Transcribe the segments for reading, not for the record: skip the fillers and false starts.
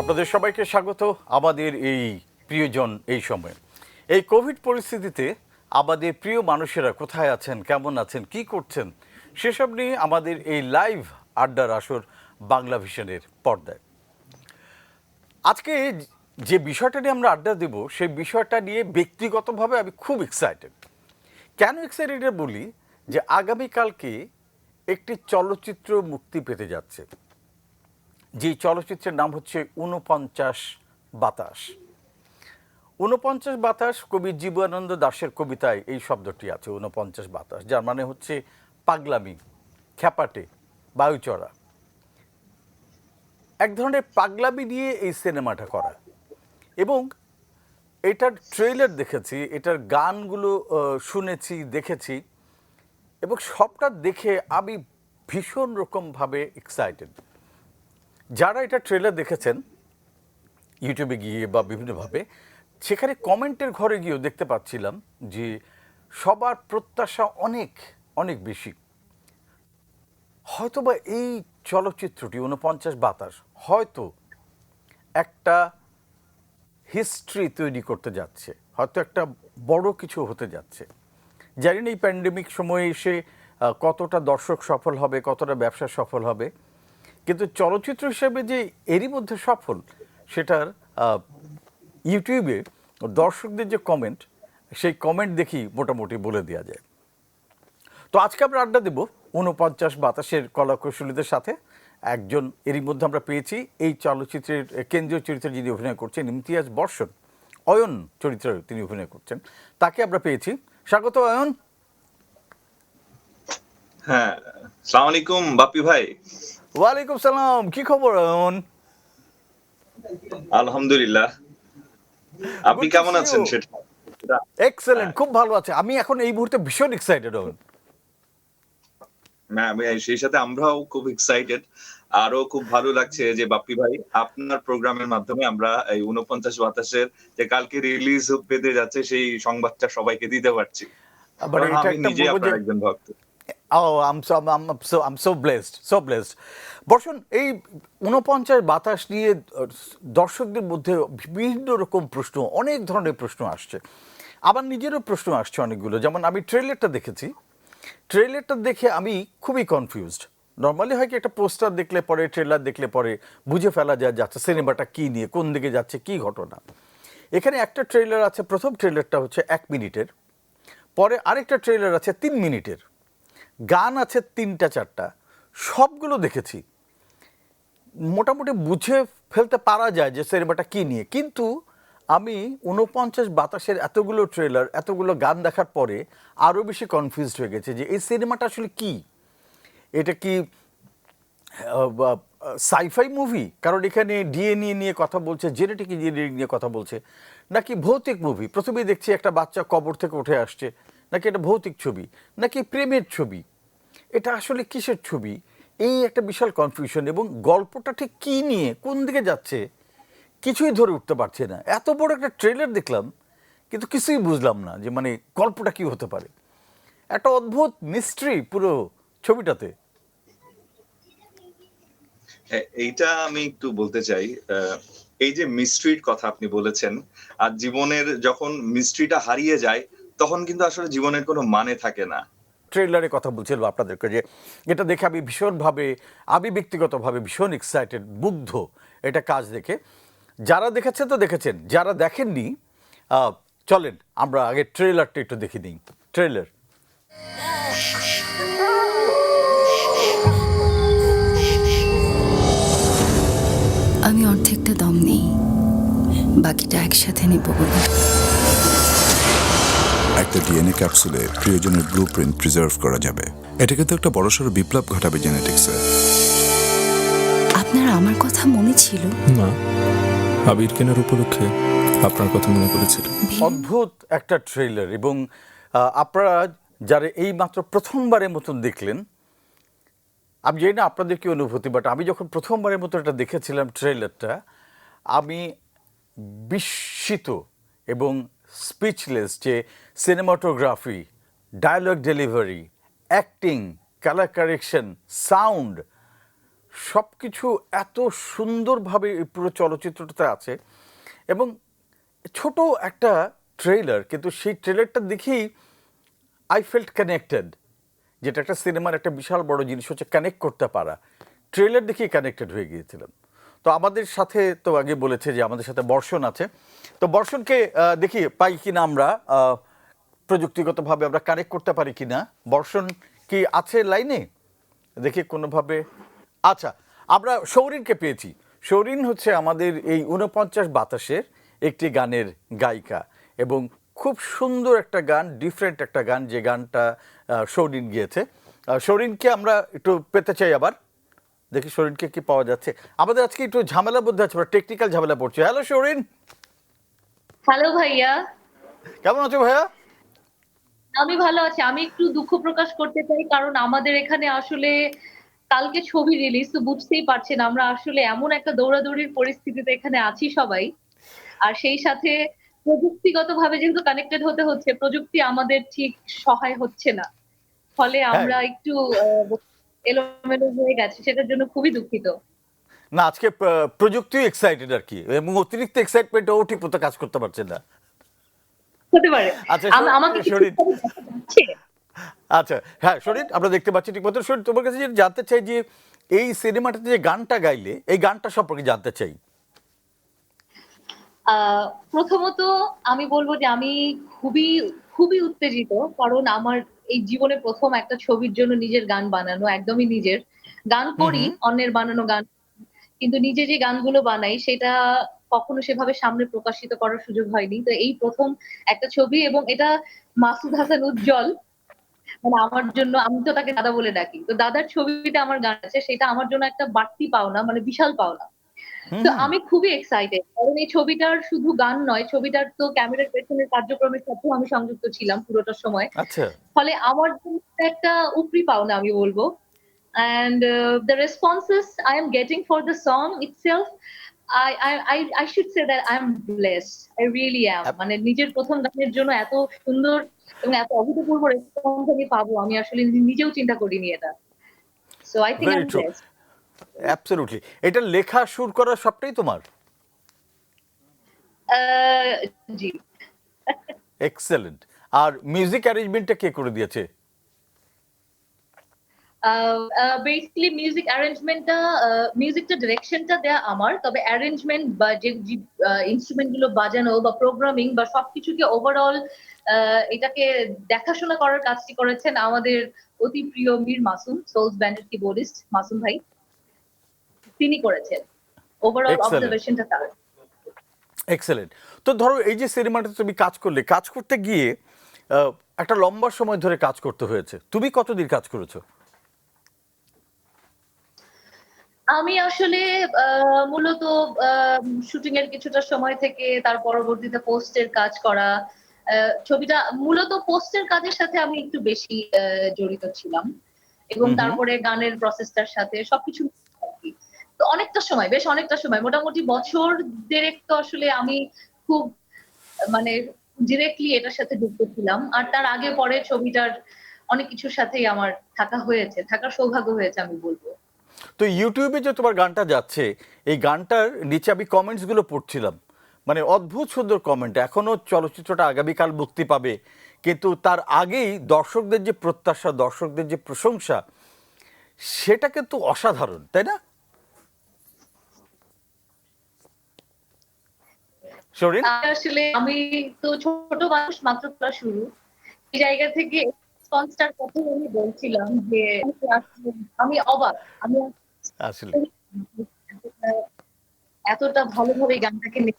আপনাদের সবাইকে স্বাগত আমাদের এই প্রিয়জন এই সময়ে। এই কোভিড পরিস্থিতিতে আমাদের প্রিয় মানুষেরা কোথায় আছেন, কেমন আছেন, কি করছেন সেসব নিয়ে আমাদের এই লাইভ আড্ডার আসর বাংলা ভিশনের পর্দায়। আজকে যে বিষয়টা নিয়ে আমরা আড্ডা দেব সেই বিষয়টা নিয়ে ব্যক্তিগতভাবে আমি খুব এক্সাইটেড। কেন এক্সাইটেড বলি যে আগামীকালকে একটি চলচ্চিত্র মুক্তি পেতে যাচ্ছে, যে চলচ্চিত্রের নাম হচ্ছে ৪৯ বাতাস। ৪৯ বাতাস কবি জীবনানন্দ দাশের কবিতায় এই শব্দটি আছে, ৪৯ বাতাস, যার মানে হচ্ছে পাগলামি, খ্যাপাটে, বায়ুচড়া। এক ধরনের পাগলামি নিয়ে এই সিনেমাটা করা, এবং এটার ট্রেইলার দেখেছি, এটার গানগুলো শুনেছি, দেখেছি, এবং সবটা দেখে আমি ভীষণ রকমভাবে এক্সাইটেড। যারা এটা ট্রেলার দেখেছেন ইউটিউবে গিয়ে বা বিভিন্নভাবে, সেখানে কমেন্টের ঘরে গিয়েও দেখতে পাচ্ছিলাম যে সবার প্রত্যাশা অনেক অনেক বেশি। হয়তোবা এই চলচ্চিত্রটি ৪৯ বাতাস হয়তো একটা হিস্ট্রি তৈরি করতে যাচ্ছে, হয়তো একটা বড় কিছু হতে যাচ্ছে। জানি না এই প্যান্ডেমিক সময়ে এসে কতটা দর্শক সফল হবে, কতটা ব্যবসা সফল হবে, কিন্তু চলচ্চিত্র হিসেবে যে এরই মধ্যে সফল, সেটার ইউটিউবে দর্শকদের যে কমেন্ট, সেই কমেন্ট দেখি মোটামুটি বলে দেওয়া যায়। তো আজকে আমরা আড্ডা দেব ৪৯ বাতাসের কলাকৌশলীদের সাথে। একজন এরই মধ্যে আমরা পেয়েছি এই চলচ্চিত্রের কেন্দ্রীয় চরিত্রে যিনি অভিনয় করছেন, ইমতিয়াজ বর্ষণ, অয়ন চরিত্রে তিনি অভিনয় করছেন, তাকে আমরা পেয়েছি। স্বাগত অয়ন। হ্যাঁ, আসসালামু আলাইকুম বাপ্পি ভাই। ওয়ালাইকুম সালাম, কি খবর অয়ন? আলহামদুলিল্লাহ, আপনি কেমন আছেন? সেটা এক্সেলেন্ট, খুব ভালো আছে। আমি এখন এই মুহূর্তে ভীষণ এক্সাইটেড অয়ন। সেই সাথে আমরাও খুব এক্সাইটেড। আরো খুব ভালো লাগছে যে বাপ্পি ভাই আপনার প্রোগ্রামের মাধ্যমে আমরা এই ৪৯ বাতাসের যে কালকে রিলিজ পেতে যাচ্ছে সেই সংবাদটা সবাইকে দিতে পারছি। মানে এটা আমি একটা নিজে বলবো যে আপনার একজন ভক্ত। I'm so blessed. বর্ষণ, এই ৪৯ বাতাস নিয়ে দর্শকদের মধ্যে বিভিন্ন রকম প্রশ্ন, অনেক ধরনের প্রশ্ন আসছে। আবার নিজেরও প্রশ্ন আসছে অনেকগুলো। যেমন আমি ট্রেলারটা দেখেছি, ট্রেলারটা দেখে আমি খুবই কনফিউজড। নর্মালি হয় কি, একটা পোস্টার দেখলে পরে, ট্রেলার দেখলে পরে বুঝে ফেলা যায় যাচ্ছে সিনেমাটা কী নিয়ে, কোন দিকে যাচ্ছে, কী ঘটনা। এখানে একটা ট্রেলার আছে, প্রথম ট্রেলারটা হচ্ছে 1 মিনিটের, পরে আরেকটা ট্রেলার আছে 3 মিনিটের, গান আছে 3-4টা, সবগুলো দেখেছি। মোটামুটি বুঝে ফেলতে পারা যায় যে সিনেমাটা কী নিয়ে, কিন্তু আমি ৪৯ বাতাসের এতগুলো ট্রেলার, এতগুলো গান দেখার পরে আরও বেশি কনফিউজড হয়ে গেছে যে এই সিনেমাটা আসলে কী। এটা কি সাইফাই মুভি? কারণ এখানে ডিএনএ নিয়ে কথা বলছে, জেনেটিক ইঞ্জিনিয়ারিং নিয়ে কথা বলছে, নাকি ভৌতিক মুভি? প্রথমেই দেখছি একটা বাচ্চা কবর থেকে উঠে আসছে, নাকি এটা ভৌতিক ছবি, নাকি প্রেমের ছবি, এটা আসলে কিসের ছবি? এই একটা বিশাল কনফিউশন, এবং গল্পটা ঠিক কী নিয়ে, কোন দিকে যাচ্ছে কিছুই ধরে উঠতে পারছে না। এত বড় একটা ট্রেলার দেখলাম কিন্তু কিছুই বুঝলাম না যে মানে গল্পটা কী হতে পারে। একটা অদ্ভুত মিস্ট্রি পুরো ছবিটাতে। এইটা আমি একটু বলতে চাই, এই যে মিস্ট্রির কথা আপনি বলেছেন, আর জীবনের যখন মিস্ট্রিটা হারিয়ে যায় তখন কিন্তু আসলে জীবনের কোনো মানে থাকে না। ট্রেলারে কথা বলছিলাম আপনাদেরকে যে এটা দেখে আমি ভীষণভাবে, আমি ব্যক্তিগতভাবে ভীষণ এক্সাইটেড, মুগ্ধ এটা কাজ দেখে। যারা দেখেছেন তো দেখেছেন, যারা দেখেননি চলেন আমরা আগে ট্রেলারটা একটু দেখে নিই। ট্রেলার। আমি অর্ধেকটা দম নেই, বাকিটা একসাথে নেব বলে। একটা ডিএনএ ক্যাপসুলে প্রিয়জনের ব্লুপ্রিন্ট প্রিজার্ভ করা যাবে। এটা কিন্তু একটা বড়সড় বিপ্লব ঘটাবে জেনেটিক্সে। আপনার আমার কথা মনে ছিল না, আবির কেনার উপলক্ষে আপনার কথা মনে করেছিল। অদ্ভুত একটা ট্রেলার, এবং আপনারা যারা এই মাত্র প্রথমবারের মতন দেখলেন, আমি জানি না আপনাদের কি অনুভূতি, বাট আমি যখন প্রথমবারের মতো এটা দেখেছিলাম ট্রেলারটা, আমি বিস্মিত এবং স্পিচলেস যে cinematography, dialogue delivery, acting, colour correction, sound সব কিছু এত সুন্দরভাবে এই পুরো চলচ্চিত্রটাতে আছে এবং ছোট একটা ট্রেলার, কিন্তু সেই ট্রেলারটা দেখেই আই ফেল্ট কানেক্টেড, যেটা একটা সিনেমার একটা বিশাল বড় জিনিস হচ্ছে কানেক্ট করতে পারা। ট্রেলার দেখেই কানেক্টেড হয়ে গিয়েছিলাম। তো আমাদের সাথে তো আগে বলেছে যে আমাদের সাথে বর্ষণ আছে, তো বর্ষণকে দেখি পাই কিনা আমরা, প্রযুক্তিগতভাবে আমরা কানেক্ট করতে পারি কিনা। বর্ষণ কি আছে লাইনে? দেখি কোনোভাবে। আচ্ছা, আমরা সৌরিনকে পেয়েছি। সৌরিন হচ্ছে আমাদের এই ৪৯ বাতাসের একটি গানের গায়িকা এবং খুব সুন্দর একটা গান, ডিফারেন্ট একটা গান, যে গানটা সৌরিন গিয়েছে। সৌরিনকে আমরা একটু পেতে চাই আবার, দেখি সৌরিনকে কি পাওয়া যাচ্ছে। আমাদের আজকে একটু ঝামেলার মধ্যে আছে, টেকনিক্যাল ঝামেলা পড়ছে। হ্যালো সৌরিন, হ্যালো ভাইয়া, কেমন আছো ভাইয়া? আমি ভালো আছি। আমি একটু দুঃখ প্রকাশ করতে চাই, কারণ আমাদের এখানে আসলে কালকে ছবি রিলিজ, তো বুঝতেই পারছেন আমরা আসলে এমন একটা দৌড়াদৌড়ির পরিস্থিতিতে এখানে আছি সবাই। আর সেই সাথে প্রযুক্তিগতভাবে যেহেতু কানেক্টেড হতে হচ্ছে, প্রযুক্তি আমাদের ঠিক সহায় হচ্ছে না, ফলে আমরা একটু এলোমেলো হয়ে গেছে, সেটার জন্য খুবই দুঃখিত। না, আজকে প্রযুক্তি এক্সাইটেড আর কি, এবং অতিরিক্ত এক্সাইটমেন্টও ঠিক মতো কাজ করতে পারছে না। হতে পারে। আচ্ছা আমাকে কিছু শরীর, ছবি দেখা যাচ্ছে? আচ্ছা হ্যাঁ শরীর, আমরা দেখতে পাচ্ছি ঠিক মতো। শরীর, তোমার কাছে যেটা জানতে চাই যে এই সিনেমাটাতে যে গানটা গাইলে, এই গানটা সম্পর্কে জানতে চাই। প্রথমত আমি বলবো যে আমি খুবই খুবই উত্তেজিত, কারণ আমার এই জীবনে প্রথম একটা ছবির জন্য নিজের গান বানানো, একদমই নিজের। গান করি, অন্যের বানানো গান, কিন্তু নিজে যে গানগুলো বানাই সেটা কখনো সেভাবে সামনে প্রকাশিত করার সুযোগ হয়নি। তো এই প্রথম একটা ছবি, এবং এটা মাসুদ হাসান উজ্জ্বল, মানে আমার জন্য, আমি তো তাকে দাদা বলে ডাকি, তো দাদার ছবিতে আমার গান আছে, সেটা আমার জন্য একটা বাড়তি পাওনা, মানে বিশাল পাওনা। তো আমি খুবই এক্সাইটেড, কারণ এই ছবিটার শুধু গান নয়, ছবিটার তো ক্যামেরার পেছনের কার্যক্রমের সাথেও আমি সংযুক্ত ছিলাম পুরোটা সময়। আচ্ছা, ফলে আমার জন্য একটা উপরি পাওনা আমি বলবো। And the responses I am getting for the song itself, I should say that I'm blessed. I really am. মানে নিজের প্রথম গানের জন্য এত সুন্দর এবং এত অভূতপূর্ব রেসপন্স আমি পাবো, আমি আসলে নিজেও চিন্তা করিনি এটা। So I think very I'm true, blessed. Absolutely. এটা লেখা, সুর করা সবটাই তোমার? আহ, জি। এক্সেলেন্ট। আর মিউজিক অ্যারেঞ্জমেন্টটা কে করে দিয়েছে? বেসিক্যালি মিউজিকটা ডিরেকশনটা দেয়া আমার, তবে অ্যারেঞ্জমেন্ট বা যে ইনস্ট্রুমেন্ট গুলো বাজানো বা প্রোগ্রামিং বা সবকিছুকে ওভারঅল এটাকে দেখাশোনা করার কাজটি করেছেন আমাদের অতি প্রিয় মীর মাসুম, সোলস ব্যান্ডের কিবোর্ডিস্ট মাসুম ভাই। তিনি করেছেন ওভারঅল Excellent. অবজারভেশনটা তার। এক্সেলেন্ট। তো ধরো এই যে সিনেমাটা তুমি কাজ করলে, কাজ করতে গিয়ে একটা লম্বা সময় ধরে কাজ করতে হয়েছে, তুমি কতদিন কাজ করেছো? আমি আসলে মূলত শুটিং এর কিছুটা সময় থেকে তার পরবর্তীতে পোস্টের কাজ করা, ছবিটা মূলত পোস্টের কাজের সাথে আমি একটু বেশি জড়িত ছিলাম, এবং তারপরে গানের প্রসেসটার সাথে সবকিছু আর কি। তো অনেকটা সময়, বেশ অনেকটা সময়, মোটামুটি বছর দেড়েক তো আসলে আমি খুব মানে ডিরেক্টলি এটার সাথে যুক্ত ছিলাম। আর তার আগে পরে ছবিটার অনেক কিছুর সাথেই আমার থাকার সৌভাগ্য হয়েছে আমি বলবো। তো ইউটিউবে যে তোমার গানটা যাচ্ছে, এই গানটার নিচে আমি কমেন্টস গুলো পড়ছিলাম, মানে অদ্ভুত সুন্দর কমেন্ট। এখনো চলচ্চিত্রটা আগামীকাল মুক্তি পাবে, কিন্তু তার আগেই দর্শকদের যে প্রত্যাশা, দর্শকদের যে প্রশংসা, সেটা কিন্তু অসাধারণ, তাই না শরীন? আসলে আমি তো ছোট মানুষ, মাত্র ক্লাস শুরু, এই জায়গা থেকে রেসপন্সটার কথা আমি বলছিলাম যে আমি অবাক, আমি আসলে এতটা ভালোভাবে গানটাকে নিয়ে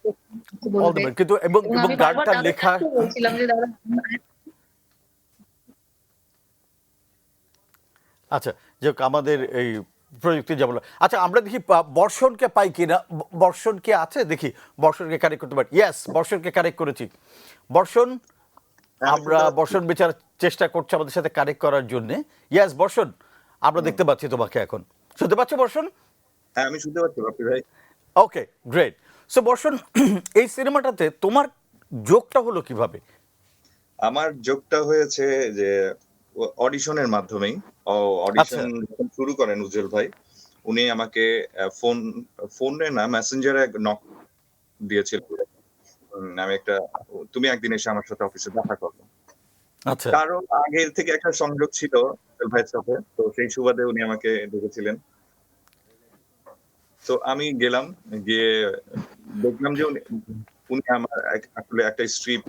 কিছু অল দ্য বলবে, বেস্ট। কিন্তু এবং এবং আমি বারবার গানটা তাদের লেখা, কাছেও বলছিলাম যে দাদা। আচ্ছা যে আমাদের এই প্রযুক্তি যেমন, আচ্ছা আমরা দেখি বর্ষণকে পাই কিনা। বর্ষণ কি আছে দেখি, বর্ষণকে কানেক্ট করতে পারি। ইয়েস, বর্ষণকে কানেক্ট করেছি। বর্ষণ, আমরা বর্ষণ বেচার চেষ্টা করছি আমাদের সাথে কানেক্ট করার জন্য। ইয়েস বর্ষণ, আমরা দেখতে পাচ্ছি তোমাকে এখন। শুনতে পাচ্ছ বর্ষণ? হ্যাঁ, আমি শুনতে পাচ্ছি বাপ্পি ভাই। ওকে, গ্রেট। সো বর্ষণ, এই সিনেমাটাতে তোমার যোগটা হলো কিভাবে? আমার যোগটা হয়েছে যে অডিশনের মাধ্যমেই। অডিশন যখন শুরু করেন উজ্জ্বল ভাই, উনি আমাকে ফোনে না মেসেঞ্জারে নক দিয়েছিল। আমি একটা তুমি একদিন এসে আমার সাথে অফিসে দেখা করো। আচ্ছা। কারণ আগের থেকে একটা সংযোগ ছিল ভাইয়ের সাথে, তো সেই সুবাদে উনি আমাকে ডেকেছিলেন। তো আমি গেলাম, গিয়ে দেখলাম যে উনি আমার আসলে একটা স্ট্রিপ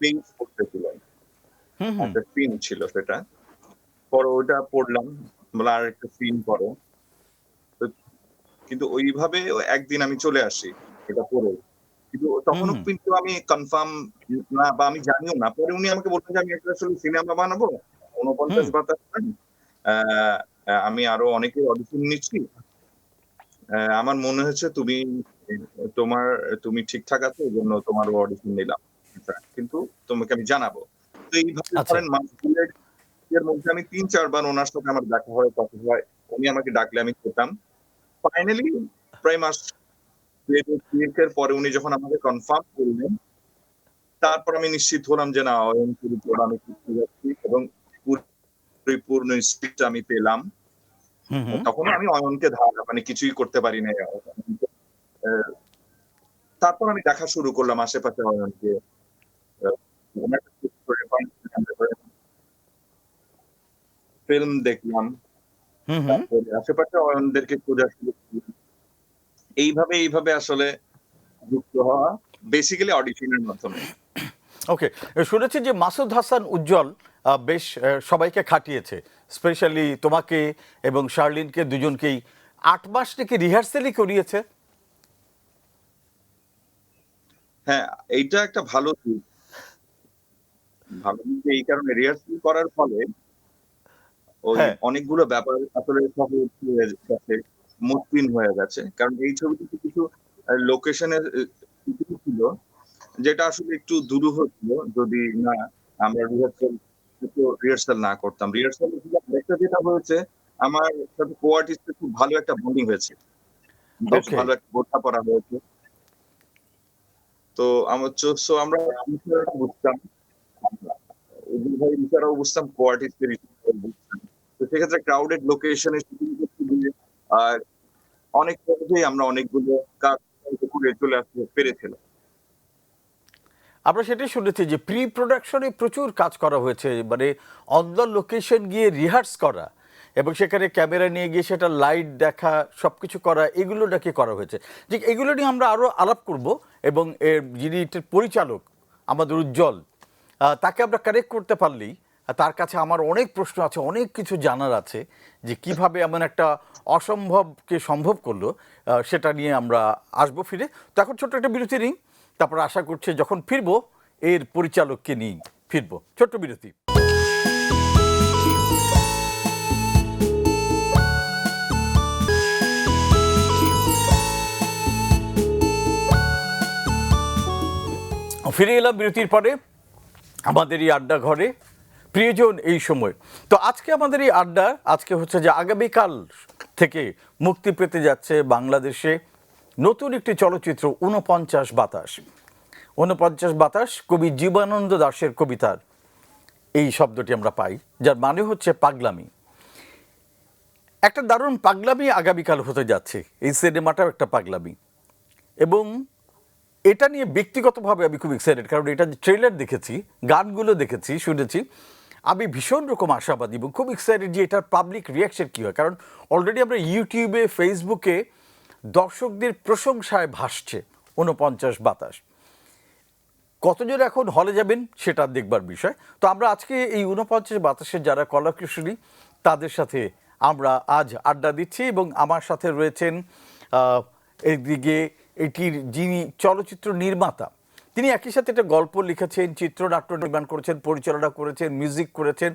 পেইন্ট করতেছিলেন, হুম হুম একটা সিন ছিল সেটা। পরে ওটা পড়লাম, বলে আর একটা সিন করো। তো কিন্তু ওইভাবে একদিন আমি চলে আসি এটা পড়ে। কিন্তু তখনও হুম কিন্তু আমি কনফার্ম না, বা আমি জানিও না। পরে উনি আমাকে বললেন যে আমি একটা আসলে সিনেমা বানাবো ৪৯ হুম বাতাস। আমি আরো অনেকের অডিশন নিচ্ছি। আমার মনে হয়েছে তোমার তুমি ঠিকঠাক আছো, এজন্য তোমারও অডিশন নিলাম। কিন্তু তোমাকে আমি জানাবো। তো এইভাবে আচ্ছা। ধরেন মাস ২ এর মধ্যে আমি ৩-৪ বার উনার সাথে আমার দেখা হয়, কথা হয়। উনি আমাকে ডাকলে আমি যেতাম। ফাইনালি প্রায় মাস ২ এর পরে উনি যখন আমাকে কনফার্ম করলেন, তারপর আমি নিশ্চিত হলাম যে না, অয়নপুর আমি করতে যাচ্ছি, এবং পরিপূর্ণ স্ক্রিপ্ট আমি পেলাম। হুম হুম তখন আমি অয়নকে মানে কিছুই করতে পারি নাই। তারপর আমি দেখা শুরু করলাম আশেপাশে অয়নকে। ফিল্ম দেখলাম, হুম হুম তারপরে আশেপাশে অয়নদেরকে খোঁজা শুরু করলাম। এইভাবে আসলে যুক্ত হওয়া, বেসিক্যালি অডিশনের মাধ্যমে। ওকে। শুনেছি যে মাসুদ হাসান উজ্জ্বল বেশ সবাইকে খাটিয়েছে, স্পেশালি তোমাকে এবং শার্লিনকে দুজনকেই ৮ মাস নাকি রিহার্সেলই করিয়েছে। হ্যাঁ, এইটা একটা ভালো দিক। ভালো দিক যে এই কারণে রিহার্সাল করার ফলে ওই হ্যাঁ। অনেকগুলো ব্যাপার আসলে সহজ হয়ে গেছে, মসৃণ হয়ে গেছে। কারণ এই ছবিটিতে কিছু লোকেশনের কিছু ছিল যেটা আসলে একটু দুরূহ ছিল যদি না আমরা রিহার্সাল না করতাম। রিহার্সাল আরেকটা যেটা হয়েছে, আমার সাথে কো-আর্টিস্টের খুব ভালো একটা বন্ডিং হয়েছে। বেশ ওকে। ভালো একটা বোঝাপড়া হয়েছে। তো আমরা বিষয়টা বুঝতাম। উজির ভাইয়ের ইশারাও বুঝতাম, কো-আর্টিস্টের ইশারাও বুঝতাম। তো সেক্ষেত্রে ক্রাউডেড লোকেশনে শুটিং করতে গিয়ে আর অনেক সহজেই আমরা অনেকগুলো কাজ করে চলে আসতে পেরেছিলাম। আমরা সেটাই শুনেছি যে প্রি প্রোডাকশনে প্রচুর কাজ করা হয়েছে, মানে অন দ্য লোকেশন গিয়ে রিহার্স করা এবং সেখানে ক্যামেরা নিয়ে গিয়ে সেটা লাইট দেখা, সব কিছু করা, এগুলো নাকি করা হয়েছে। ঠিক এগুলো নিয়ে আমরা আরও আলাপ করব, এবং এর যিনি এটার পরিচালক আমাদের উজ্জ্বল, তাকে আমরা কানেক্ট করতে পারলেই তার কাছে আমার অনেক প্রশ্ন আছে, অনেক কিছু জানার আছে যে কিভাবে এমন একটা অসম্ভবকে সম্ভব করলো, সেটা নিয়ে আমরা আসবো ফিরে। তো এখন ছোট্ট একটা বিরতি নিই, তারপর আশা করছি যখন ফিরবো এর পরিচালককে নিয়ে ফিরবো। ছোট্ট বিরতি। ফিরে এলাম বিরতির পরে আমাদের এই আড্ডা ঘরে, প্রিয়জন এই সময়। তো আজকে আমাদের এই আড্ডা আজকে হচ্ছে যে আগামীকাল থেকে মুক্তি পেতে যাচ্ছে বাংলাদেশে নতুন একটি চলচ্চিত্র ৪৯ বাতাস। ৪৯ বাতাস কবি জীবনানন্দ দাশের কবিতার এই শব্দটি আমরা পাই, যার মানে হচ্ছে পাগলামি। একটা দারুণ পাগলামি আগামীকাল হতে যাচ্ছে, এই সিনেমাটাও একটা পাগলামি। এবং এটা নিয়ে ব্যক্তিগতভাবে আমি খুব এক্সাইটেড, কারণ এটা ট্রেলার দেখেছি, গানগুলো দেখেছি, শুনেছি, আমি ভীষণ রকম আশাবাদী এবং খুব এক্সাইটেড যে এটার পাবলিক রিয়াকশন কী হয়। কারণ অলরেডি আমরা ইউটিউবে, ফেসবুকে দর্শকদের প্রশংসায় ভাসছে ৪৯ বাতাস। কতজন এখন হলে যাবেন সেটা দেখবার বিষয়। তো আমরা আজকে এই ৪৯ বাতাসের যারা কলাকুশলী তাদের সাথে আমরা আজ আড্ডা দিচ্ছি, এবং আমার সাথে রয়েছেন একদিকে এটির যিনি চলচ্চিত্র নির্মাতা, তিনি একই সাথে একটা গল্প লিখেছেন, চিত্রনাট্য নির্মাণ করেছেন, পরিচালনা করেছেন, মিউজিক করেছেন।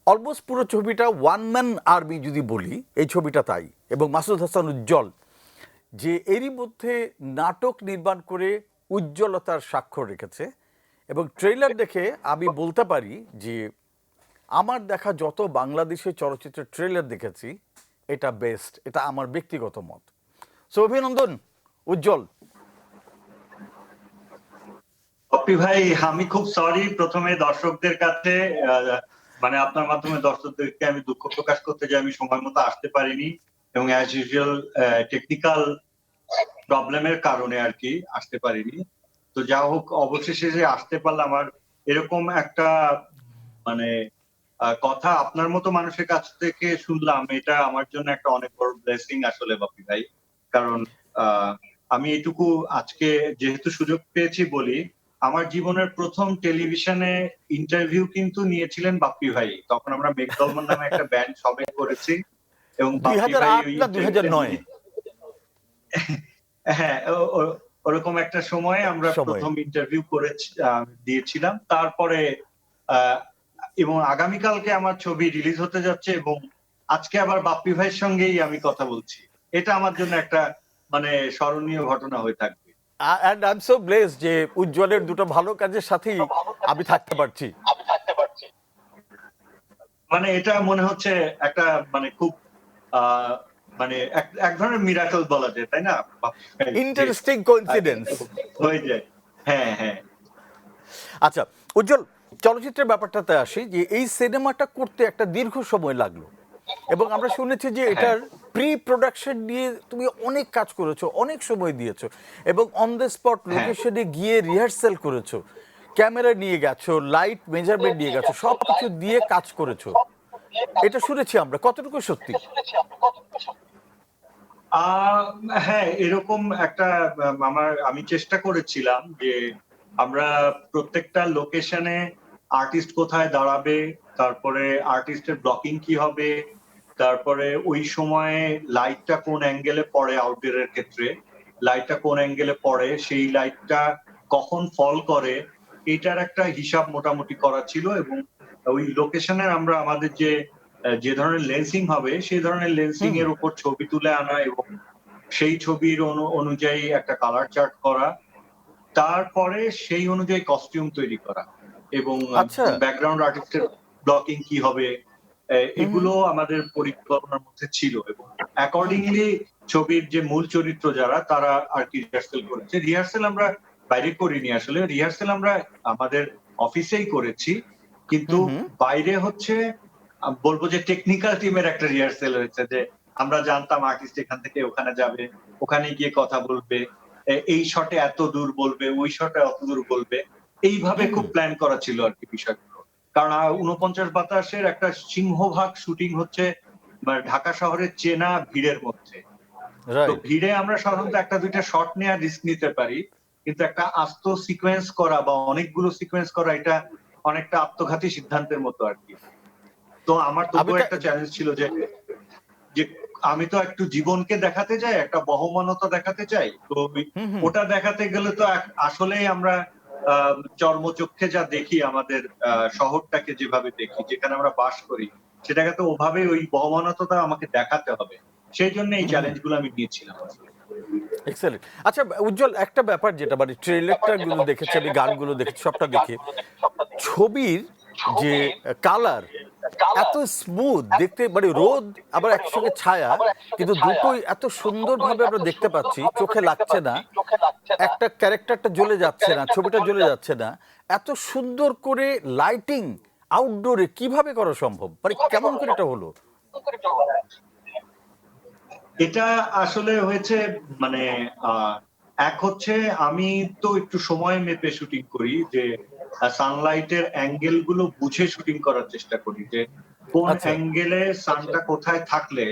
অলমোস্ট পুরো ছবিটা ওয়ান ম্যান আর্মি যদি বলি, এই ছবিটা তাই। এবং মাসুদ হাসান উজ্জ্বল, যে এরই মধ্যে নাটক নির্মাণ করে উজ্জ্বলতার স্বাক্ষর রেখেছে, এবং ট্রেলার দেখে আমি বলতে পারি যে আমার দেখা যত বাংলাদেশের চলচ্চিত্রের ট্রেলার দেখেছি এটা বেস্ট, এটা আমার ব্যক্তিগত মত। সো অভিনন্দন উজ্জ্বল। পপি ভাই, আমি খুব সরি প্রথমে দর্শকদের কাছে, মানে আপনার মাধ্যমে দর্শকদেরকে আমি দুঃখ প্রকাশ করতে যে আমি সময় মতো আসতে পারিনি। এবং অ্যাজ ইউজুয়াল টেকনিক্যাল প্রবলেমের কারণে আর কি আসতে পারিনি। তো যা হোক অবশেষে যে আসতে পারলাম, আর এরকম একটা মানে কথা আপনার মতো মানুষের কাছ থেকে শুনলাম, এটা আমার জন্য একটা অনেক বড় ব্লেসিং আসলে বাপি ভাই। কারণ আমি এটুকু আজকে যেহেতু সুযোগ পেয়েছি বলি, আমার জীবনের প্রথম টেলিভিশনে ইন্টারভিউ কিন্তু নিয়েছিলেন বাপ্পি ভাই। তখন আমরা মেঘদলমান নামে একটা ব্যান্ড সবে করেছি এবং বাপ্পি ভাই 2008 না 2009 হ্যাঁ ওরকম একটা সময়ে আমরা প্রথম ইন্টারভিউ করে দিয়েছিলাম। তারপরে এবং আগামীকালকে আমার ছবি রিলিজ হতে যাচ্ছে এবং আজকে আবার বাপ্পি ভাইয়ের সঙ্গেই আমি কথা বলছি। এটা আমার জন্য একটা মানে স্মরণীয় ঘটনা হয়ে থাকবে। and I'm so blessed যে উজ্জ্বলের দুটো ভালো কাজের সাথেই আমি থাকতে পারছি। মানে এটা মনে হচ্ছে একটা মানে খুব মানে এক ধরনের মিরাকল বলা যায়, তাই না? ইন্টারেস্টিং কোইন্সিডেন্স হয়ে যায়। হ্যাঁ হ্যাঁ। আচ্ছা উজ্জ্বল, চলচ্চিত্রের ব্যাপারটাতে আসি, যে এই সিনেমাটা করতে একটা দীর্ঘ সময় লাগলো এবং আমরা শুনেছি যে এটার প্রি প্রোডাকশন নিয়ে তুমি অনেক কাজ করেছো, অনেক সময় দিয়েছো এবং অন দ্য স্পট লোকেশনে গিয়ে রিহার্সাল করেছো, ক্যামেরা নিয়ে গেছো, লাইট মেজারমেন্ট নিয়ে গেছো, সবকিছু দিয়ে কাজ করেছো। এটা শুনেছি আমরা, কতটুকু সত্যি? হ্যাঁ, এরকম একটা আমি চেষ্টা করেছিলাম যে আমরা প্রত্যেকটা লোকেশনে আর্টিস্ট কোথায় দাঁড়াবে, তারপরে আর্টিস্টের ব্লকিং কি হবে, তারপরে ওই সময়ে লাইটটা কোন অ্যাঙ্গেলে পড়ে, আউটডোরের ক্ষেত্রে লাইটটা কোন অ্যাঙ্গেলে পড়ে, সেই লাইটটা কখন ফল করে, এটার একটা হিসাব মোটামুটি করা ছিল। এবং ওই লোকেশনের আমরা আমাদের যে ধরনের লেন্সিং হবে সেই ধরনের লেন্সিং এর উপর ছবি তুলে আনা এবং সেই ছবির অনুযায়ী একটা কালার চার্ট করা, তারপরে সেই অনুযায়ী কস্টিউম তৈরি করা এবং ব্যাকগ্রাউন্ড আর্টিস্টের ব্লকিং কি হবে, এগুলো আমাদের পরিকল্পনার মধ্যে ছিল। এবং অ্যাকর্ডিংলি ছবির যে মূল চরিত্র যারা, তারা আর কি রিহার্সাল করেছে। রিহার্সাল আমরা বাইরে করিনি, আসলে রিহার্সাল আমরা আমাদের অফিসেই করেছি, কিন্তু বাইরে হচ্ছে বলবো যে টেকনিক্যাল টিমের একটা রিহার্সাল হয়েছে, যে আমরা জানতাম আর্টিস্ট এখান থেকে ওখানে যাবে, ওখানে গিয়ে কথা বলবে, এই শটে এত দূর বলবে, ওই শটে অত দূর বলবে, এইভাবে খুব প্ল্যান করা ছিল আর কি বিষয়গুলো। কারণ 49 বাতাসের একটা সিংহভাগ শুটিং হচ্ছে ঢাকা শহরের চেনা ভিড়ের মধ্যে। তো ভিড়ে আমরা সাধারণত একটা দুইটা শট নেওয়ার রিস্ক নিতে পারি, কিন্তু একটা আস্ত সিকোয়েন্স করা বা অনেকগুলো সিকোয়েন্স করা, এটা অনেকটা আত্মঘাতী সিদ্ধান্তের মতো আর কি। তো আমার তো একটা চ্যালেঞ্জ ছিল যে আমি তো একটু জীবনকে দেখাতে চাই, একটা বহমানতা দেখাতে চাই। তো ওটা দেখাতে গেলে তো আসলেই আমরা চর্মচক্ষে যা দেখি, আমাদের শহরটাকে যেভাবে দেখি, যেখানে আমরা বাস করি, সেটাকে তো ওভাবে ওই বহমানতাটা আমাকে দেখাতে হবে। সেই জন্য এই চ্যালেঞ্জগুলো আমি নিয়েছিলাম। এক্সেলেন্ট। আচ্ছা উজ্জ্বল, একটা ব্যাপার যেটা মানে ট্রেলারটা গুলো দেখেছি আমি, গানগুলো দেখেছি, সবটা দেখে ছবির যে কালার এত স্মুথ দেখতে, মানে রোদ আবার একসঙ্গে ছায়া, কিন্তু দুটোই এত সুন্দরভাবে আমরা দেখতে পাচ্ছি, চোখে লাগছে না, একটা ক্যারেক্টারটা জ্বলে যাচ্ছে না, ছবিটা জ্বলে যাচ্ছে না। এত সুন্দর করে লাইটিং আউটডোরে কিভাবে করা সম্ভব, মানে কেমন করে এটা হলো? এটা আসলে হয়েছে মানে এক হচ্ছে আমি তো একটু সময় মেপে শুটিং করি, যে সানলাইটের অ্যাঙ্গেল গুলো বুঝে শুটিং করার চেষ্টা করি, যে কোন অ্যাঙ্গেলে সানটা কোথায় থাকলে,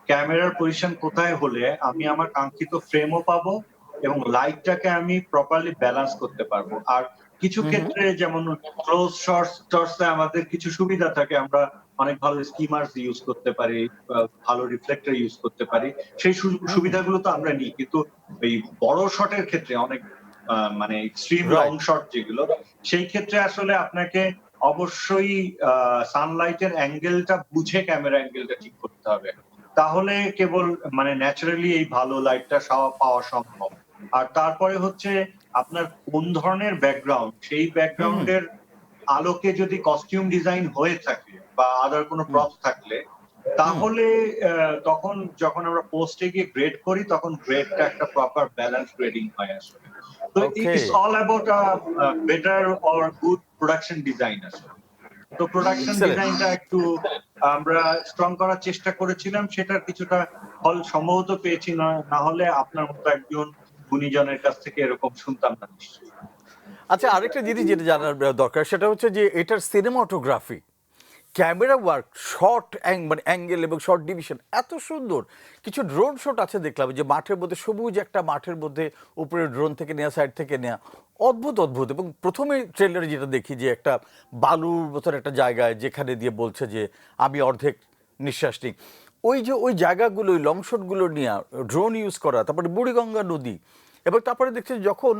ক্যামেরার পজিশন কোথায় হলে আমি আমার কাঙ্ক্ষিত ফ্রেমও পাবো এবং লাইটটাকে আমি প্রপারলি ব্যালেন্স করতে পারবো। আর কিছু ক্ষেত্রে যেমন ক্লোজ শর্টসে আমাদের কিছু সুবিধা থাকে, আমরা অনেক ভালো স্কিমার্স ইউজ করতে পারি, ভালো রিফ্লেক্টর ইউজ করতে পারি, সেই সুবিধাগুলো তো আমরা নিই। কিন্তু এই বড় শটের ক্ষেত্রে অনেক মানে এক্সট্রিম লং শট যেগুলো, সেই ক্ষেত্রে আসলে আপনাকে অবশ্যই সানলাইটের অ্যাঙ্গেলটা বুঝে ক্যামেরা অ্যাঙ্গেলটা ঠিক করতে হবে, তাহলে কেবল মানে ন্যাচারালি এই ভালো লাইটটা পাওয়া সম্ভব। আর তারপরে হচ্ছে আপনার কোন ধরনের ব্যাকগ্রাউন্ড, সেই ব্যাকগ্রাউন্ডের আলোকে যদি কস্টিউম ডিজাইন হয়ে থাকে বা আদার কোনো প্রপস থাকলে, তাহলে তখন যখন আমরা পোস্টে গিয়ে গ্রেড করি, তখন গ্রেডটা একটা প্রপার ব্যালেন্স গ্রেডিং হয় আসলে। তো it's all about better or good production design আসলে। তো প্রোডাকশন ডিজাইনটা একটু আমরা স্ট্রং করার চেষ্টা করেছিলাম, সেটার কিছুটা ফল সম্ভবত পেয়েছি, না হলে আপনার মতো একজন গুণীজনের কাছ থেকে এরকম শুনতাম না নিশ্চয়ই। আচ্ছা, আরেকটা জিনিস যেটা জানার দরকার সেটা হচ্ছে যে এটার সিনেমাটোগ্রাফি, ক্যামেরা ওয়ার্ক, শর্ট মানে অ্যাঙ্গেল এবং শর্ট ডিভিশন এত সুন্দর। কিছু ড্রোন শট আছে দেখলাম যে মাঠের মধ্যে, সবুজ একটা মাঠের মধ্যে উপরে ড্রোন থেকে নেওয়া, সাইড থেকে নেওয়া, অদ্ভুত অদ্ভুত। এবং প্রথমে ট্রেলারে যেটা দেখি যে একটা বালুর মতন একটা জায়গায় যেখানে দিয়ে বলছে যে আমি অর্ধেক নিঃশ্বাস নিই, ওই যে ওই জায়গাগুলো, ওই লং শটগুলো নিয়ে ড্রোন ইউজ করা, তারপরে বুড়িগঙ্গা নদী, এবং তারপরে দেখছি যখন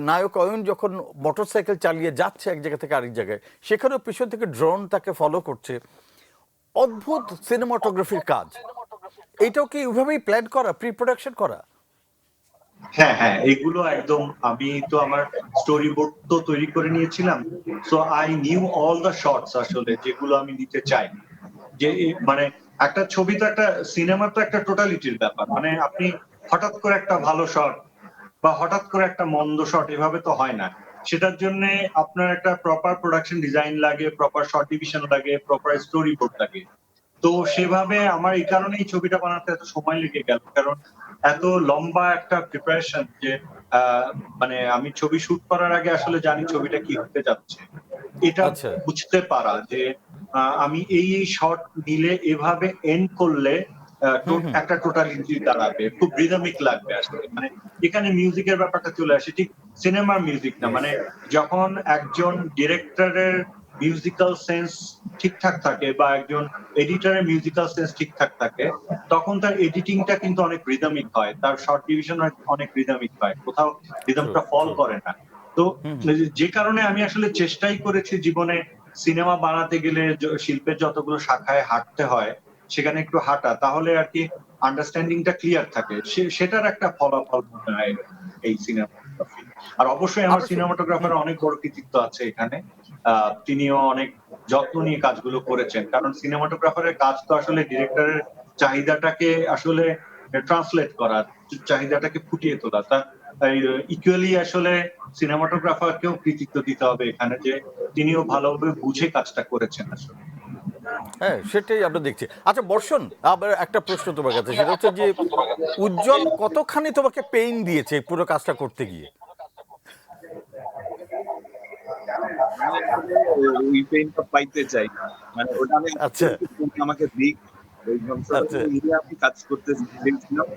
নায়ক অয়ন যখন মোটরসাইকেল চালিয়ে যাচ্ছে এক জায়গা থেকে আরেক জায়গায়, সেখানেও পিছন থেকে ড্রোন তাকে ফলো করছে। অদ্ভুত সিনেমাটোগ্রাফির কাজ। এইটাও কি ওইভাবেই প্ল্যান করা, প্রি প্রোডাকশন করা? হ্যাঁ হ্যাঁ, এগুলো একদম, আমি তো আমার স্টোরি বোর্ড তো তৈরি করে নিয়েছিলাম, so I knew all the shorts আসলে যেগুলো আমি নিতে চাই। যে মানে একটা ছবি তো, একটা সিনেমা তো একটা টোটালিটির ব্যাপার, মানে আপনি হঠাৎ করে একটা ভালো শট বা হঠাৎ করে একটা মন্দ শট এভাবে তো হয় না। সেটার জন্য আপনার একটা প্রপার প্রোডাকশন ডিজাইন লাগে, প্রপার শর্ট ডিভিশন লাগে, প্রপার স্টোরি বোর্ড লাগে। তো সেভাবে আমার এই কারণেই ছবিটা বানাতে এত সময় লেগে গেল, কারণ এত লম্বা একটা প্রিপারেশন যে মানে আমি ছবি শুট করার আগে আসলে জানি ছবিটা কি হতে যাচ্ছে, এটা আচ্ছা। বুঝতে পারা যে আমি এই শট নিলে এভাবে এন্ড করলে একটা টোটালিটি দাঁড়াবে, খুব রিদমিক লাগবে আসলে। মানে এখানে মিউজিকের ব্যাপারটা চলে আসে, ঠিক সিনেমার মিউজিক না, মানে যখন একজন ডিরেক্টরের মিউজিক্যাল সেন্স ঠিকঠাক থাকে বা একজন এডিটরের মিউজিক্যাল সেন্স ঠিকঠাক থাকে, তখন তার এডিটিংটা কিন্তু অনেক রিদমিক হয়, তার শর্ট ডিভিশন অনেক রিদমিক হয়, কোথাও রিদমটা ফল করে না। তো যে কারণে আমি আসলে চেষ্টাই করেছি জীবনে সিনেমা বানাতে গেলে শিল্পের যতগুলো শাখায় হাঁটতে হয় সেখানে একটু হাঁটা, তাহলে আর কি আন্ডারস্ট্যান্ডিংটা ক্লিয়ার থাকে। সেটার একটা ফলাফল মনে হয় এই সিনেমাটোগ্রাফি। আর অবশ্যই আমার সিনেমাটোগ্রাফার অনেক বড় কৃতিত্ব আছে এখানে। তিনিও অনেক যত্ন নিয়ে কাজগুলো করেছেন, কারণ সিনেমাটোগ্রাফারের কাজ তো আসলে ডিরেক্টরের চাহিদাটাকে আসলে ট্রান্সলেট করা, চাহিদাটাকে ফুটিয়ে তোলা। তা ইকুয়ালি আসলে সিনেমাটোগ্রাফারকেও কৃতিত্ব দিতে হবে এখানে, যে তিনিও ভালোভাবে বুঝে কাজটা করেছেন আসলে। হ্যাঁ, সেটাই আমরা দেখছি। আচ্ছা বর্ষণ, আবার একটা প্রশ্ন তোমার কাছে, সেটা হচ্ছে যে উজ্জ্বল কতখানি তোমাকে পেইন দিয়েছে এই পুরো কাজটা করতে গিয়ে? ওই পেইনটা পাইতে চাই, মানে ওটা আমি আচ্ছা আমাকে দিক, ওই ধ্বংসটা আচ্ছা নিয়ে আমি কাজ করতে চেয়েছিলাম।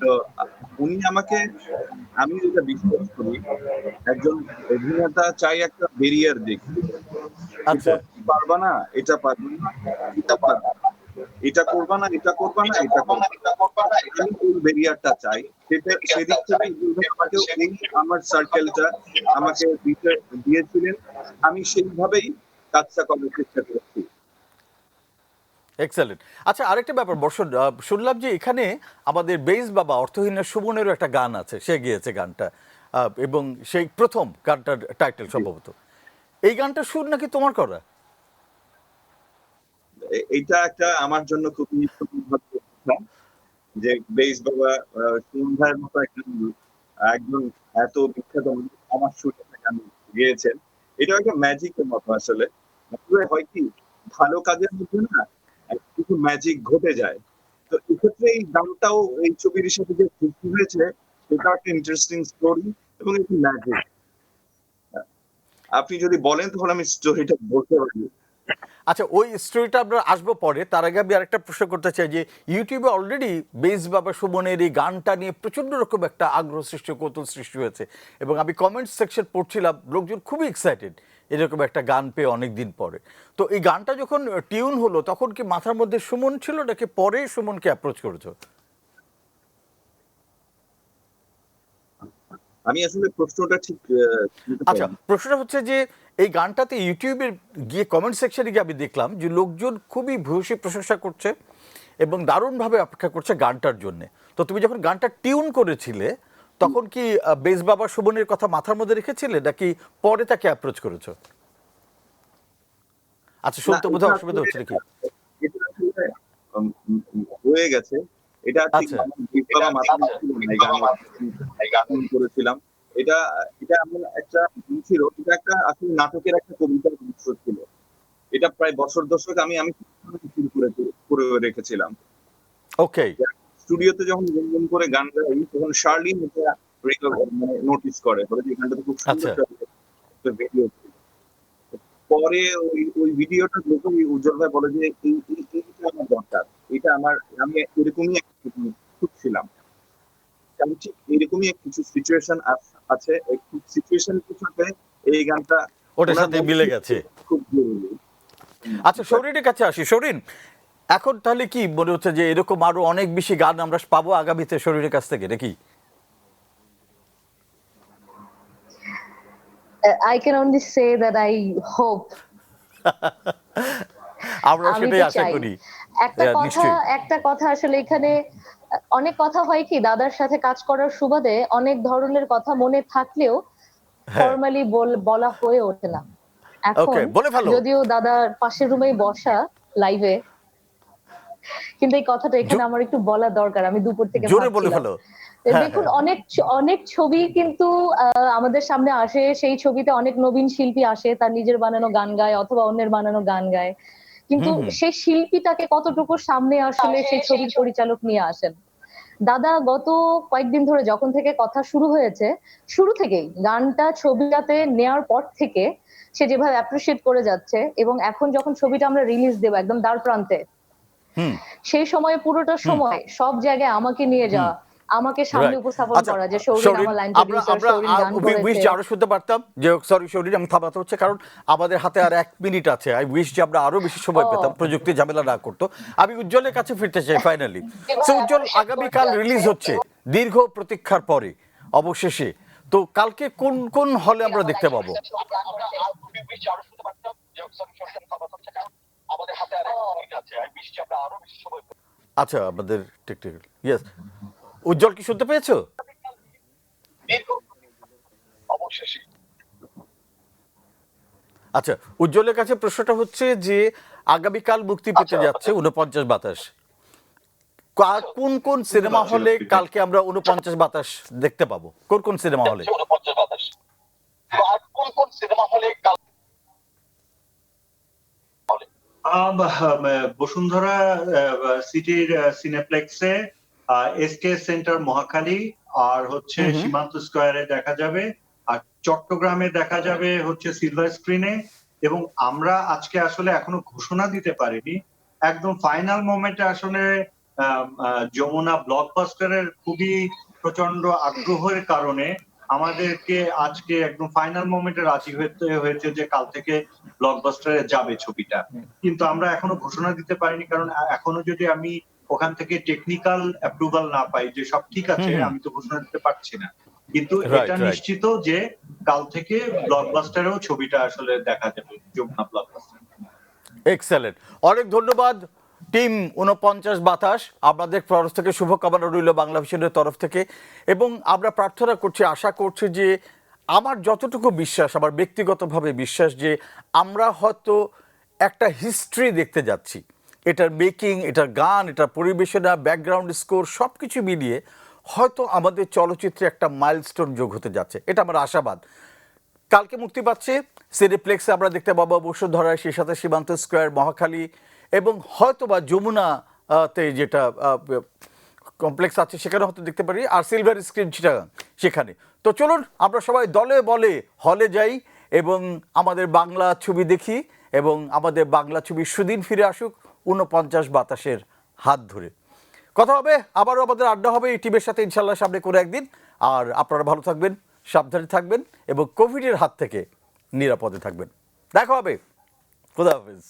তো উনি আমাকে, আমি যেটা বিশ্বাস করি, একজন অভিনেতা চাই একটা ব্যারিয়ার দেখি, এটা আচ্ছা পারবা না, এটা পারবা না, এটা পারবা না, এটা করবা না, এটা করবা না, এটা করবা না, আমি ওই ব্যারিয়ারটা চাই। সেটা সেদিক থেকে আমাকে এই আমার সার্কেলটা আমাকে দিয়েছিলেন, আমি সেইভাবেই কাজটা করার চেষ্টা করেছি। এক্সেলেন্ট। আচ্ছা, আরেকটা ব্যাপার বর্ষণ, শুনলাম যে এখানে আমাদের বেইজ বাবা অর্থহীনের সুমনেরও একটা গান আছে, সে গিয়েছে গানটা, এবং সেই প্রথম গানটার টাইটেল সম্ভবত। এই গানটা সুর নাকি তোমার করা? এইটা একটা আমার জন্য খুবই সৌভাগ্য যে বেইজ বাবা, সুমন ভাইয়ের মতো একজন এত বিখ্যাত মানুষ আমার সুরে গান গেয়েছেন। এটা একটা ম্যাজিকের মতো আসলে। আসলে হয় কি, ভালো কাজের মধ্যে না কিছু ম্যাজিক ঘটে যায়। তো এক্ষেত্রে এই গানটাও এই ছবির সাথে যে সৃষ্টি হয়েছে, সেটা একটা ইন্টারেস্টিং স্টোরি এবং একটি ম্যাজিক। আপনি যদি বলেন তাহলে আমি স্টোরিটা বলতে পারি। আচ্ছা, ওই স্টোরিটা আমরা আসবো পরে। তার আগে আমি আরেকটা প্রশ্ন করতে চাই যে ইউটিউবে অলরেডি বেইজ বাবা সুমনের এই গানটা নিয়ে প্রচণ্ড রকম একটা আগ্রহ সৃষ্টি, কৌতূহল সৃষ্টি হয়েছে, এবং আমি কমেন্ট সেকশন পড়ছিলাম, লোকজন খুবই এক্সাইটেড এরকম একটা গান পেয়ে অনেকদিন পরে। তো এই গানটা যখন টিউন হলো তখন কি মাথার মধ্যে সুমন ছিল নাকি পরে সুমনকে অ্যাপ্রোচ করেছো? আমি আসলে প্রশ্নটা ঠিক আচ্ছা, প্রশ্নটা হচ্ছে যে এই গানটাতে ইউটিউবের গিয়ে কমেন্ট সেকশনে গিয়ে আমি দেখলাম যে লোকজন খুবই ভূয়সী প্রশংসা করছে এবং দারুণভাবে অপেক্ষা করছে গানটার জন্য। তো তুমি যখন গানটা টিউন করেছিলে তখন কি বেইজ বাবা সুমনের কথা মাথার মধ্যে রেখেছিলে নাকি পরে তাকে অ্যাপ্রোচ করেছো? আচ্ছা, শুনতে বোধহয় অসুবিধা হচ্ছে নাকি? এটা আসলে হয়ে গেছে। এটা ঠিক আচ্ছা বাবা মাথা এই গান করেছিলাম। এটা এটা এমন একটা ছিল, এটা একটা আসলে নাটকের একটা কবিতার অংশ ছিল। এটা প্রায় বছর দশক আমি আমি শুরু করে রেখেছিলাম। ওকে, স্টুডিওতে যখন গুনগুন করে গান গাই তখন শার্লিন এটা মানে নোটিস করে, বলে যে গানটা তো খুব সুন্দর আচ্ছা। ভিডিও। পরে ওই ভিডিওটা দেখে উজ্জ্বল ভাই বলে যে এইটা আমার দরকার, এটা আমি এরকমই একটা খুঁজছিলাম। আমি ঠিক এরকমই কিছু সিচুয়েশন আছে, এই সিচুয়েশন কিছুতে এই গানটা ওটার সাথে মিলে গেছে। খুব জরুরি। আচ্ছা, শরীরের কাছে আসি। শরীর, এখন তাহলে কি মনে হচ্ছে যে এরকম আরো অনেক বেশি গান আমরা পাবো আগামীতে শরীরের কাছ থেকে নাকি? I can only say that I hope. আমরা আমি সেটাই তো আশা চাই। করি। একটা নিশ্চয়ই। কথা আসলে এখানে অনেক কথা হয় কি, দাদার সাথে কাজ করার সুবাদে অনেক ধরনের কথা মনে থাকলেও হ্যাঁ, ফর্মালি বলা হয়ে ওঠে না। এখন ওকে, বলে ফেলো। যদিও দাদার পাশের রুমেই বসা লাইভে, কিন্তু এই কথাটা এখানে আমার একটু বলা দরকার। আমি দুপুর থেকে জোরে বলে ভাবছিলাম। ফেলো। হ্যাঁ, দেখুন, হ্যাঁ। অনেক ছবি কিন্তু আমাদের সামনে আসে, সেই ছবিতে অনেক নবীন শিল্পী আসে, তার নিজের বানানো গান গায় অথবা অন্যের বানানো গান গায়, কিন্তু হুম, হুম। সেই শিল্পীটাকে কতটুকু সামনে আসলে সেই ছবির পরিচালক নিয়ে আসেন। দাদা গত কয়েকদিন ধরে যখন থেকে কথা শুরু হয়েছে, শুরু থেকেই গানটা ছবিটাতে নেয়ার পর থেকে সে যেভাবে অ্যাপ্রিসিয়েট করে যাচ্ছে, এবং এখন যখন ছবিটা আমরা রিলিজ দেব একদম দ্বার প্রান্তে, হুম, সেই সময় পুরোটা সময় সব জায়গায় আমাকে নিয়ে যাওয়া, আমাকে সামনে রাইট। উপস্থাপন আচ্ছা, করা যে শৌরিন শরীর, আমার লাইন আমরা প্রডিউসার, আমরা শৌরিন গান উইশ করেছে। যে আরো শুনতে পারতাম যে, সরি শরীর, আমি থামাতে হচ্ছে কারণ আমাদের হাতে আর 1 মিনিট আছে। আই উইশ যে আমরা আরো বেশি সময় পেতাম, প্রযুক্তি ঝামেলা না করতো। আমি উজ্জ্বলের কাছে ফিরতে চাই ফাইনালি। সো উজ্জ্বল, আগামীকাল রিলিজ হচ্ছে দীর্ঘ প্রতীক্ষার পরে অবশেষে। তো কালকে কোন কোন হলে আমরা দেখতে পাবো? আচ্ছা, আমাদের টেকনিক্যাল, ইয়েস, উজ্জ্বল কি শুনতে পেয়েছো? আচ্ছা, উজ্জ্বলের কাছে প্রশ্নটা হচ্ছে যে আগামীকাল মুক্তি পেতে যাচ্ছে 49 বাতাস। কোন কোন সিনেমা হলে কালকে আমরা 49 বাতাস দেখতে পাবো? কোন কোন সিনেমা হলে? বসুন্ধরা সিটির সিনেপ্লেক্সে, এসকে সেন্টার মহাখালী, আর হচ্ছে সীমান্ত স্কয়ারে দেখা যাবে, আর চট্টগ্রামে দেখা যাবে হচ্ছে সিলভার স্ক্রিনে। এবং আমরা আজকে আসলে এখনো ঘোষণা দিতে পারিনি, একদম ফাইনাল মোমেন্টে আসলে যমুনা ব্লকবাস্টারের খুবই প্রচন্ড আগ্রহের কারণে আমাদেরকে আজকে একদম ফাইনাল মোমেন্টে রাজি হয়েছে যে কাল থেকে ব্লকবাস্টারে যাবে ছবিটা। কিন্তু আমরা এখনো ঘোষণা দিতে পারিনি, কারণ এখনো যদি আমি ওখান থেকে টেকনিক্যাল অ্যাপ্রুভাল না পাই যে সব ঠিক আছে, আমি তো ঘোষণা দিতে পারছি না। কিন্তু এটা নিশ্চিত যে কাল থেকে ব্লকবাস্টারেও ছবিটা আসলে দেখা যাবে, যমুনা ব্লকবাস্টার। এক্সেলেন্ট, অনেক ধন্যবাদ টিম 49 বাতাস। আপনাদের তরফ থেকে শুভকামনা রইল বাংলা ভিশনের তরফ থেকে, এবং আমরা প্রার্থনা করছি, আশা করছি যে, আমার যতটুকু বিশ্বাস, আমার ব্যক্তিগতভাবে বিশ্বাস যে আমরা হয়তো একটা হিস্ট্রি দেখতে যাচ্ছি। এটার মেকিং, এটার গান, এটার পরিবেশনা, ব্যাকগ্রাউন্ড স্কোর সব কিছু মিলিয়ে হয়তো আমাদের চলচ্চিত্রে একটা মাইলস্টোন যোগ হতে যাচ্ছে, এটা আমার আশাবাদ। কালকে মুক্তি পাচ্ছে সিনেপ্লেক্সে, আমরা দেখতে পাবো বসুন্ধরায়, সেই সাথে সীমান্ত স্কয়ার, মহাখালী, এবং হয়তোবা যমুনাতে যেটা কমপ্লেক্স আছে সেখানে হয়তো দেখতে পারি, আর সিলভার স্ক্রিন সেখানে। তো চলুন আমরা সবাই দলে বলে হলে যাই এবং আমাদের বাংলা ছবি দেখি, এবং আমাদের বাংলা ছবির সুদিন ফিরে আসুক 49 বাতাসের হাত ধরে। কথা হবে আবারও, আমাদের আড্ডা হবে এই টিমের সাথে ইনশাল্লাহ সামনে করে একদিন। আর আপনারা ভালো থাকবেন, সাবধানে থাকবেন, এবং কোভিডের হাত থেকে নিরাপদে থাকবেন। দেখা হবে, খোদা হাফেজ।